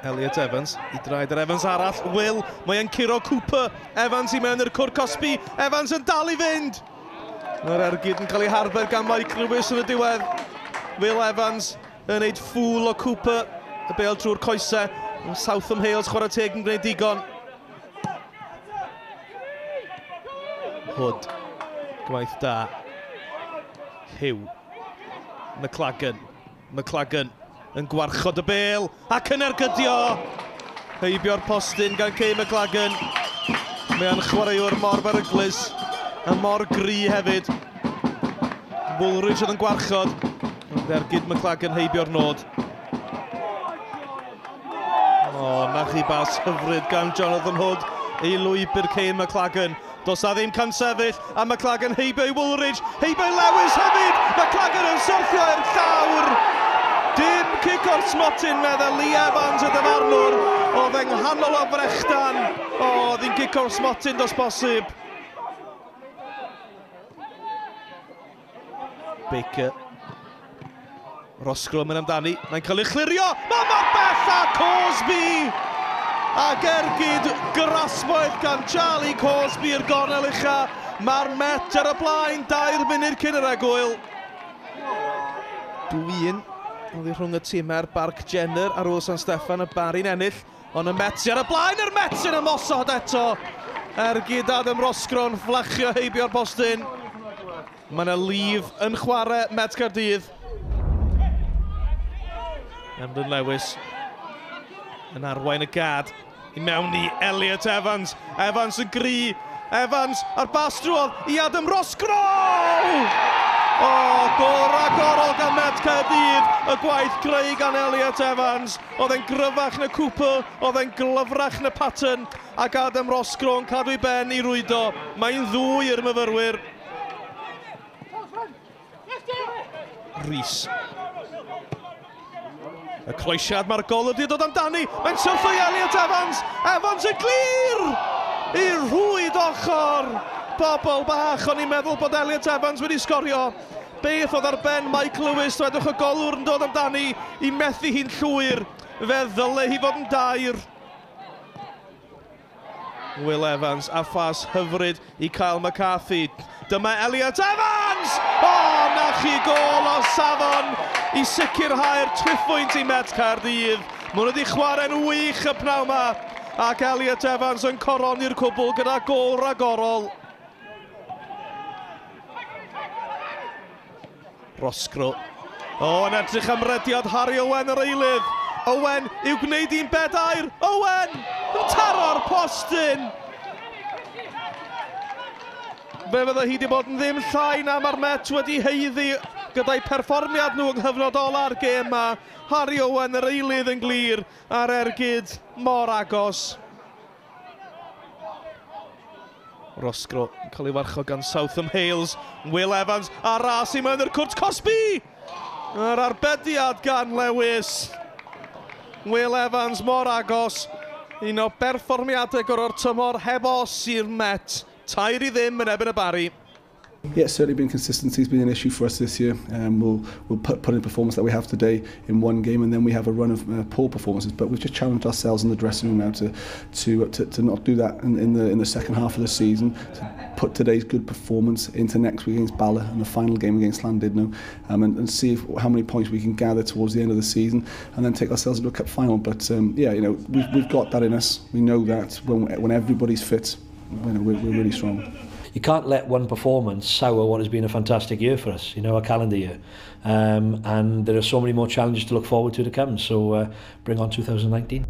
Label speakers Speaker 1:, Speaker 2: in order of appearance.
Speaker 1: Elliot Evans, I draed yr Evans arall, Will, mae'n curo Cooper, Evans I mewn i'r cwr Cosby, Evans yn dal I fynd. Mae'r ergyd yn cael ei harbed gan Mike Lewis yn y diwedd. Will Evans yn neud ffwl o Cooper, y bel trwy'r coesau, Southam Hales chwarae teg yn gwneud digon. Hood, gwaith da. Hugh, McLagan yn gwarchod y bel ac yn ergydio. Heibio'r postyn gan Kay McLagan. Mae'n chwaraewr mor beryglus a mor gry hefyd. Woolridge yn gwarchod. Ergyd McLagan heibio'r nod. Na chi bas hyfryd gan Jonathan Hood I lwybr Kay McLagan. Does na ddim can sefyll, a McLagan heibio I Woolridge, heibio I Lewis hefyd! McLagan yn syrthio i'r llawr! Dim cic o'r smotyn, meddwl Lee Evans y dyfarnwr. Oedd yng nghanol o frechdan. Oedd hi'n cic o'r smotyn dos bosib. Baker. Rosgro yn amdani, mae'n cael ei chlirio. Mae mor bell a Cosby! Ac ergyd grasboedd gan Charlie Cosby i'r gornel ucha. Mae'r Met ar y blaen, 2 munud cyn yr egwyl. 2-1. Oedd hi rhwng y tîmau'r Barc Jenner ar ôl San Steffan y Barri'n ennill. Ond y Met ar y blaen, yr Met yn ymosod eto. Ergyd Adam Rosgron fflachio heibio'r postyn. Mae yna Leaf yn chwarae Met Caerdydd. Emden Lewis yn arwain y gad I mewn I Elliot Evans. Evans yn gry. Evans ar bas drwodd I Adam Rosgro! Gol ragorol gan Met Caerdydd. Y gwaith greu gan Elliot Evans. Oedd e'n gryfach na Cooper, oedd e'n glyfrach na Patton. Ac Adam Rosgro yn cadw I ben I rwydo. Mae'n ddwy i'r myfyrwyr. Rhys. Y croesiad mae'r gol wedi dod amdani. Mae'n syrthio I Elliot Evans. Evans yn glir! I rwyd ochr. Bobl bach, o'n i'n meddwl bod Elliot Evans wedi sgorio. Beth oedd ar ben Mike Lewis, dwedwch y golwr yn dod amdani I methu hi'n llwyr. Fe ddyle hi fod yn 2. Will Evans a ffas hyfryd I Kyle McCarthy. Dyma Elliot Evans! Na chi gol o safon I sicrhau'r triffwynt I Met Caerdydd. Maen nhw wedi chwarae'n wych y pnawn yma. Ac Elliot Evans yn coroni'r cwbl gyda gol ragorol. Rosgro. Yn edrych am rediad Harry Owen yr eilydd. Owen i'w gwneud un bedair. Owen yn taro'r postyn. Fe fydda hi wedi bod yn ddim llai na mae'r Met wedi heiddi gyda'i perfformiad nhw yng nghyfnod ola'r gêm yma. Harry Owen yr eilydd yn glir a'r ergyd mor agos. Rosgro yn cael ei warchod gan Southam Hales. Will Evans a ras I mewn i'r cwrt Cosby. Yr arbediad gan Lewis. Will Evans mor agos. Un o berfformiadau o'r tymor heb os i'r Met. 3 I ddim yn ebyn y Barri.
Speaker 2: Yeah, it's certainly been consistency has been an issue for us this year. We'll put in a performance that we have today in one game, and then we have a run of poor performances. But we've just challenged ourselves in the dressing room now to not do that in the second half of the season. To put today's good performance into next week against Bala and the final game against Llandudno, and see how many points we can gather towards the end of the season, and then take ourselves into a cup final. But yeah, you know, we've got that in us. We know that when everybody's fit, we're really strong.
Speaker 3: You can't let one performance sour what has been a fantastic year for us, you know, a calendar year. And there are so many more challenges to look forward to come, so bring on 2019.